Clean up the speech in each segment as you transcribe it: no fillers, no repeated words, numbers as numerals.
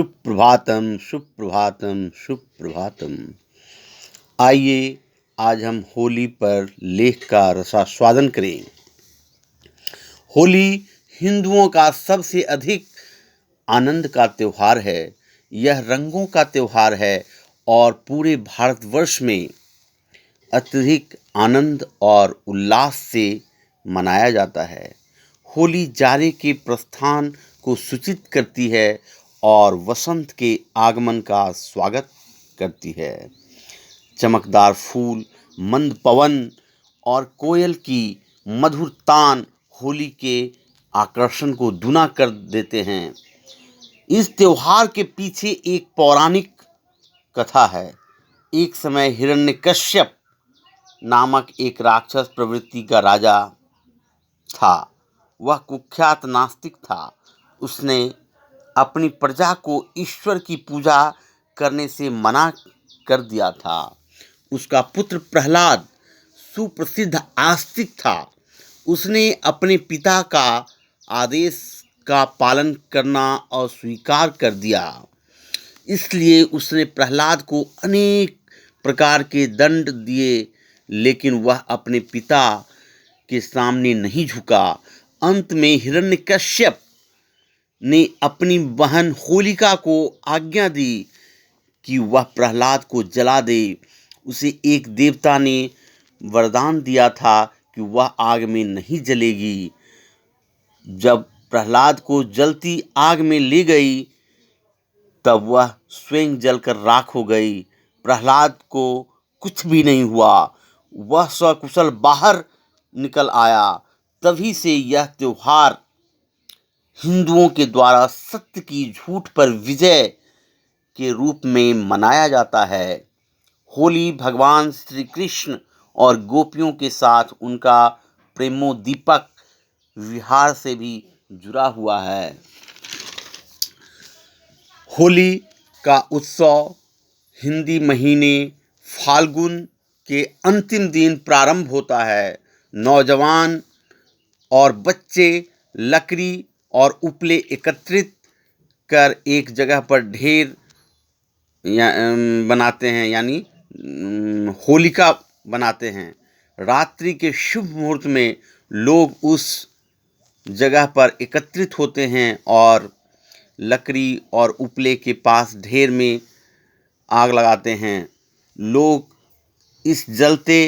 सुप्रभातम सुप्रभातम सुप्रभातम। आइए आज हम होली पर लेख का रसास्वादन करें। होली हिंदुओं का सबसे अधिक आनंद का त्योहार है। यह रंगों का त्योहार है और पूरे भारतवर्ष में अत्यधिक आनंद और उल्लास से मनाया जाता है। होली जाड़े के प्रस्थान को सूचित करती है और वसंत के आगमन का स्वागत करती है। चमकदार फूल, मंद पवन और कोयल की मधुर तान होली के आकर्षण को दूना कर देते हैं। इस त्योहार के पीछे एक पौराणिक कथा है। एक समय हिरण्यकश्यप नामक एक राक्षस प्रवृत्ति का राजा था। वह कुख्यात नास्तिक था। उसने अपनी प्रजा को ईश्वर की पूजा करने से मना कर दिया था। उसका पुत्र प्रहलाद सुप्रसिद्ध आस्तिक था। उसने अपने पिता का आदेश का पालन करना अस्वीकार कर दिया। इसलिए उसने प्रहलाद को अनेक प्रकार के दंड दिए, लेकिन वह अपने पिता के सामने नहीं झुका। अंत में हिरण्यकश्यप ने अपनी बहन होलिका को आज्ञा दी कि वह प्रहलाद को जला दे। उसे एक देवता ने वरदान दिया था कि वह आग में नहीं जलेगी। जब प्रहलाद को जलती आग में ले गई, तब वह स्वयं जलकर राख हो गई। प्रहलाद को कुछ भी नहीं हुआ। वह सकुशल बाहर निकल आया। तभी से यह त्योहार हिंदुओं के द्वारा सत्य की झूठ पर विजय के रूप में मनाया जाता है। होली भगवान श्री कृष्ण और गोपियों के साथ उनका प्रेमोद्दीपक विहार से भी जुड़ा हुआ है। होली का उत्सव हिंदी महीने फाल्गुन के अंतिम दिन प्रारंभ होता है। नौजवान और बच्चे लकड़ी और उपले एकत्रित कर एक जगह पर ढेर बनाते हैं, यानी होलिका बनाते हैं। रात्रि के शुभ मुहूर्त में लोग उस जगह पर एकत्रित होते हैं और लकड़ी और उपले के पास ढेर में आग लगाते हैं। लोग इस जलते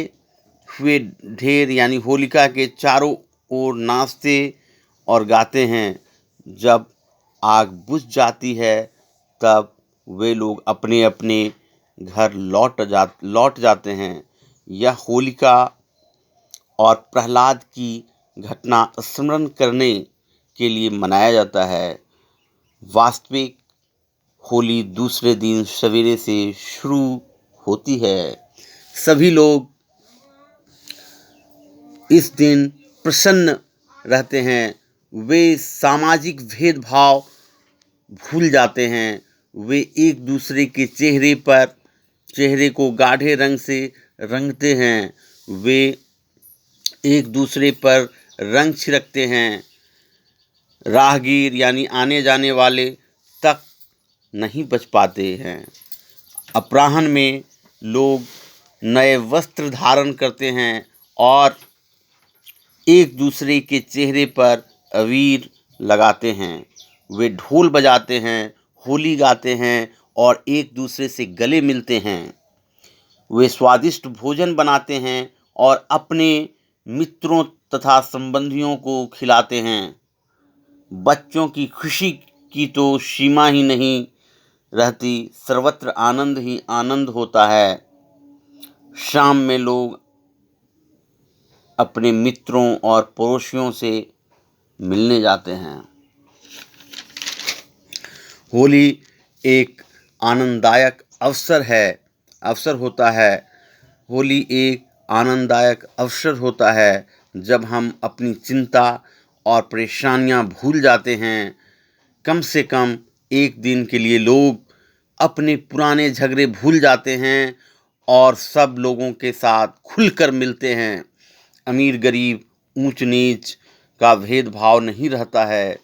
हुए ढेर यानी होलिका के चारों ओर नाचते और गाते हैं। जब आग बुझ जाती है, तब वे लोग अपने अपने घर लौट जाते हैं। यह होलिका और प्रहलाद की घटना स्मरण करने के लिए मनाया जाता है। वास्तविक होली दूसरे दिन सवेरे से शुरू होती है। सभी लोग इस दिन प्रसन्न रहते हैं। वे सामाजिक भेदभाव भूल जाते हैं। वे एक दूसरे के चेहरे को गाढ़े रंग से रंगते हैं। वे एक दूसरे पर रंग छिड़कते हैं। राहगीर यानी आने जाने वाले तक नहीं बच पाते हैं। अपराह्न में लोग नए वस्त्र धारण करते हैं और एक दूसरे के चेहरे पर अबीर लगाते हैं। वे ढोल बजाते हैं, होली गाते हैं और एक दूसरे से गले मिलते हैं। वे स्वादिष्ट भोजन बनाते हैं और अपने मित्रों तथा संबंधियों को खिलाते हैं। बच्चों की खुशी की तो सीमा ही नहीं रहती। सर्वत्र आनंद ही आनंद होता है। शाम में लोग अपने मित्रों और पड़ोसियों से मिलने जाते हैं। होली एक आनंददायक अवसर होता है। होली एक आनंददायक अवसर होता है जब हम अपनी चिंता और परेशानियां भूल जाते हैं। कम से कम एक दिन के लिए लोग अपने पुराने झगड़े भूल जाते हैं और सब लोगों के साथ खुलकर मिलते हैं। अमीर गरीब ऊंच नीच का भेदभाव नहीं रहता है।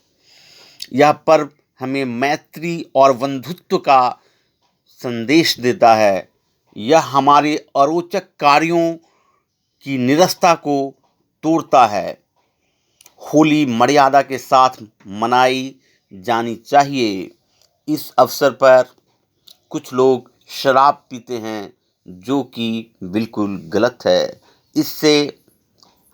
यह पर्व हमें मैत्री और बंधुत्व का संदेश देता है। यह हमारे अरोचक कार्यों की निरस्ता को तोड़ता है। होली मर्यादा के साथ मनाई जानी चाहिए। इस अवसर पर कुछ लोग शराब पीते हैं, जो कि बिल्कुल गलत है। इससे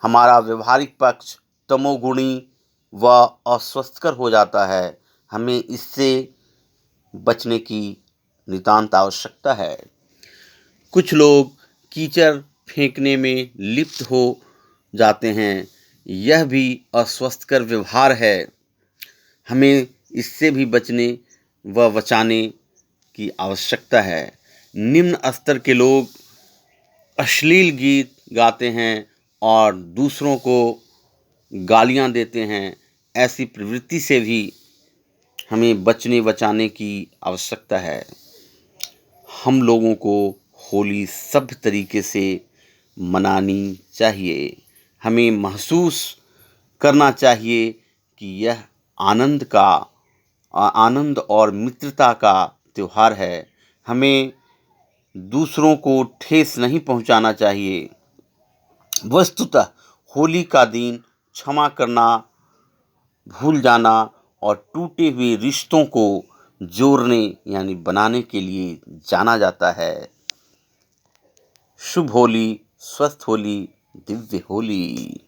हमारा व्यवहारिक पक्ष तमोगुणी व अस्वस्थकर हो जाता है। हमें इससे बचने की नितांत आवश्यकता है। कुछ लोग कीचड़ फेंकने में लिप्त हो जाते हैं। यह भी अस्वस्थकर व्यवहार है। हमें इससे भी बचने व बचाने की आवश्यकता है। निम्न स्तर के लोग अश्लील गीत गाते हैं और दूसरों को गालियां देते हैं। ऐसी प्रवृत्ति से भी हमें बचने बचाने की आवश्यकता है। हम लोगों को होली सभ्य तरीके से मनानी चाहिए। हमें महसूस करना चाहिए कि यह आनंद और मित्रता का त्योहार है। हमें दूसरों को ठेस नहीं पहुंचाना चाहिए। वस्तुतः होली का दिन क्षमा करना, भूल जाना और टूटे हुए रिश्तों को जोड़ने यानी बनाने के लिए जाना जाता है। शुभ होली, स्वस्थ होली, दिव्य होली।